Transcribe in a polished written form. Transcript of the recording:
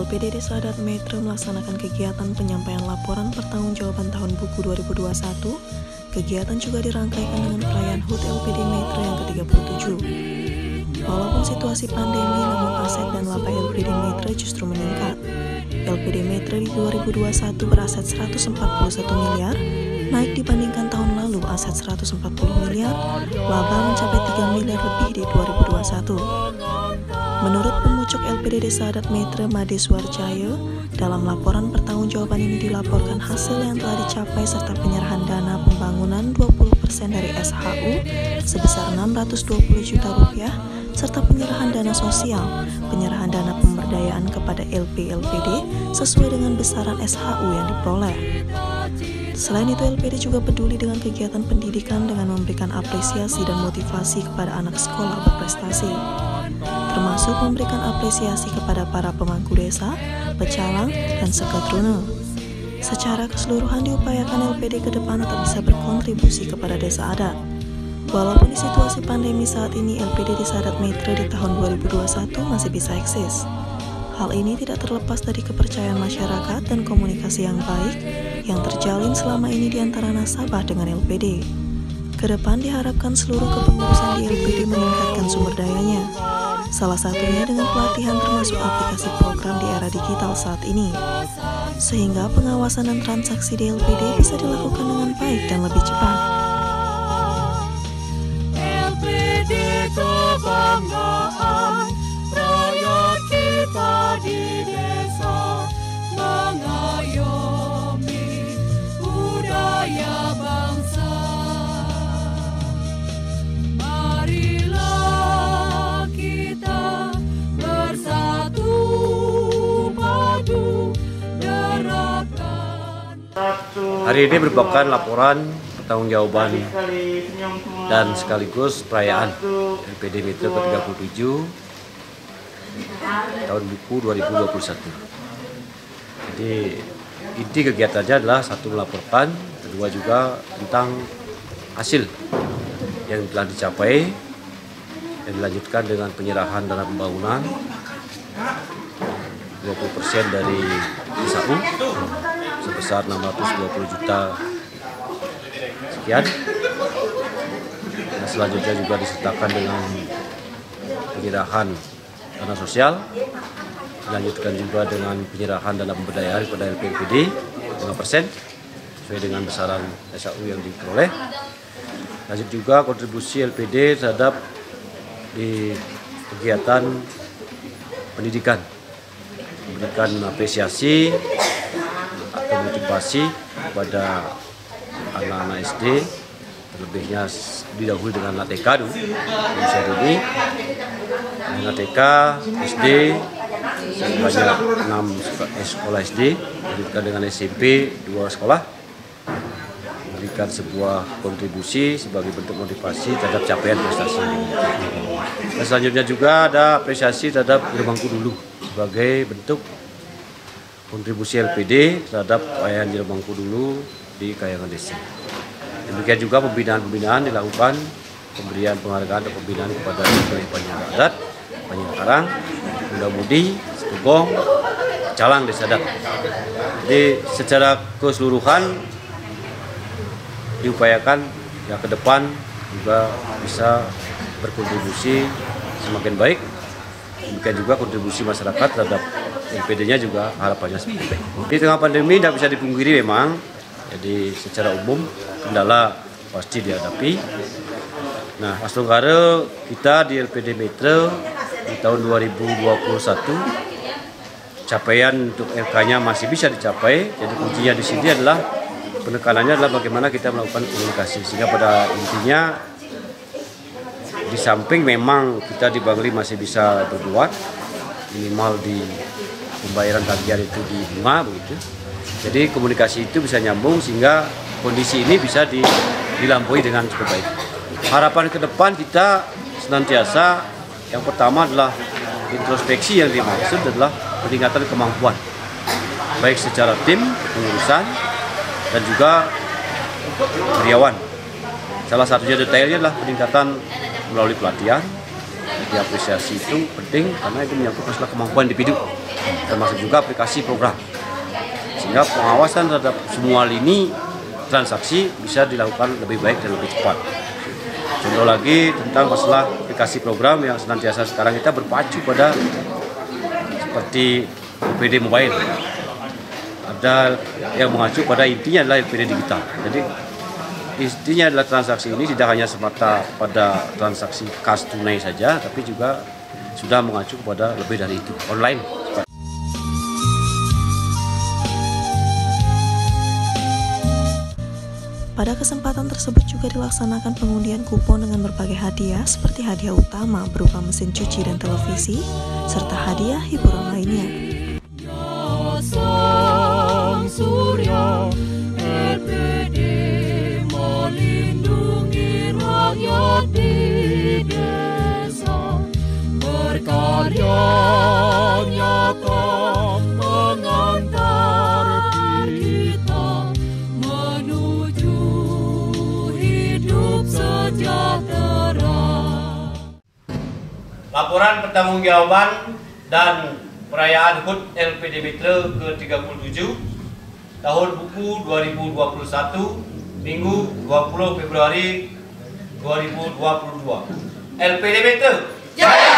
LPD Desa Adat Metre melaksanakan kegiatan penyampaian laporan pertanggungjawaban tahun buku 2021. Kegiatan juga dirangkaikan dengan perayaan HUT LPD Metre yang ke-37. Walaupun situasi pandemi, namun aset dan laba LPD Metre justru meningkat. LPD Metre di 2021 beraset 141 miliar, naik dibandingkan tahun lalu aset 140 miliar, laba mencapai 3 miliar lebih di 2021. Menurut pemucuk LPD Desa Adat Metre Made Suarjaya, dalam laporan pertanggungjawaban ini dilaporkan hasil yang telah dicapai serta penyerahan dana pembangunan 20% dari SHU sebesar Rp620 juta, serta penyerahan dana sosial, penyerahan dana pemberdayaan kepada LP-LPD sesuai dengan besaran SHU yang diperoleh. Selain itu, LPD juga peduli dengan kegiatan pendidikan dengan memberikan apresiasi dan motivasi kepada anak sekolah berprestasi, termasuk memberikan apresiasi kepada para pemangku desa, pecalang, dan sekatruna. Secara keseluruhan diupayakan LPD ke depan tetap bisa berkontribusi kepada desa adat. Walaupun di situasi pandemi saat ini, LPD Desa Adat Metre di tahun 2021 masih bisa eksis. Hal ini tidak terlepas dari kepercayaan masyarakat dan komunikasi yang baik yang terjalin selama ini di antara nasabah dengan LPD. Kedepan diharapkan seluruh kepengurusan di LPD meningkatkan sumber dayanya. Salah satunya dengan pelatihan termasuk aplikasi program di era digital saat ini. Sehingga pengawasan dan transaksi di LPD bisa dilakukan dengan baik dan lebih cepat. LPD kebanggaan rakyat kita di desa, mengayomi budaya bangsa. Marilah kita bersatu padu derapkan. Hari ini merupakan laporan pertanggungjawaban dan sekaligus perayaan LPD Metre ke-37 tahun buku 2021. Jadi inti kegiatannya adalah satu, melaporkan, kedua juga tentang hasil yang telah dicapai, yang dilanjutkan dengan penyerahan dana pembangunan 20% dari SHU sebesar 620 juta sekian. Dan selanjutnya juga disertakan dengan penyerahan dana sosial, dilanjutkan juga dengan penyerahan dana pemberdayaan kepada LP-LPD 5% sesuai dengan besaran SHU yang diperoleh. Lanjut juga kontribusi LPD terhadap di kegiatan pendidikan, memberikan apresiasi atau motivasi kepada anak-anak SD, terlebihnya didahului dengan anak TK dulu, usia dini, anak TK, SD, sebanyak 6 sekolah SD, dilanjutkan dengan SMP 2 sekolah, memberikan sebuah kontribusi sebagai bentuk motivasi terhadap capaian prestasi. Dan selanjutnya juga ada apresiasi terhadap Jerbangku Dulu sebagai bentuk kontribusi LPD terhadap wayang Jerbangku Dulu di Kayangan Desa. Demikian juga pembinaan dilakukan, pemberian penghargaan atau pembinaan kepada penyelenggara adat, Panjang Karang, Muda-Mudi, Setugong, Calang Desa Adat. Jadi secara keseluruhan diupayakan ya ke depan juga bisa berkontribusi semakin baik. Demikian juga kontribusi masyarakat terhadap LPD-nya juga harapannya semakin baik. Di tengah pandemi tidak bisa dipungkiri memang, jadi secara umum kendala pasti dihadapi. Nah, Aslonggara kita di LPD Metre di tahun 2021 capaian untuk LK-nya masih bisa dicapai. Jadi kuncinya di sini adalah penekanannya adalah bagaimana kita melakukan komunikasi, sehingga pada intinya di samping memang kita di Bangli masih bisa berbuat minimal di pembayaran tagihan itu di bunga begitu. Jadi komunikasi itu bisa nyambung sehingga kondisi ini bisa dilampaui dengan cukup baik. Harapan ke depan kita senantiasa yang pertama adalah introspeksi, yang dimaksud adalah peningkatan kemampuan baik secara tim, pengurusan, dan juga karyawan. Salah satunya detailnya adalah peningkatan melalui pelatihan, diapresiasi itu penting karena itu menyangkut masalah kemampuan individu, termasuk juga aplikasi program. Sehingga pengawasan terhadap semua lini transaksi bisa dilakukan lebih baik dan lebih cepat. Contoh lagi tentang masalah aplikasi program yang senantiasa sekarang kita berpacu pada seperti LPD mobile. Ada yang mengacu pada intinya adalah LPD digital. Jadi intinya adalah transaksi ini tidak hanya semata pada transaksi kas tunai saja, tapi juga sudah mengacu kepada lebih dari itu, online. Pada kesempatan tersebut juga dilaksanakan pengundian kupon dengan berbagai hadiah seperti hadiah utama berupa mesin cuci dan televisi, serta hadiah hiburan lainnya. Sang Surya, LPD melindungi rakyat di desa, berkarya nyata mengantar kita menuju hidup sejahtera. Laporan pertanggungjawaban dan perayaan HUT LPD Mitra ke-37 tahun buku 2021 Minggu 20 Februari 2022. LPD Mitra Jaya!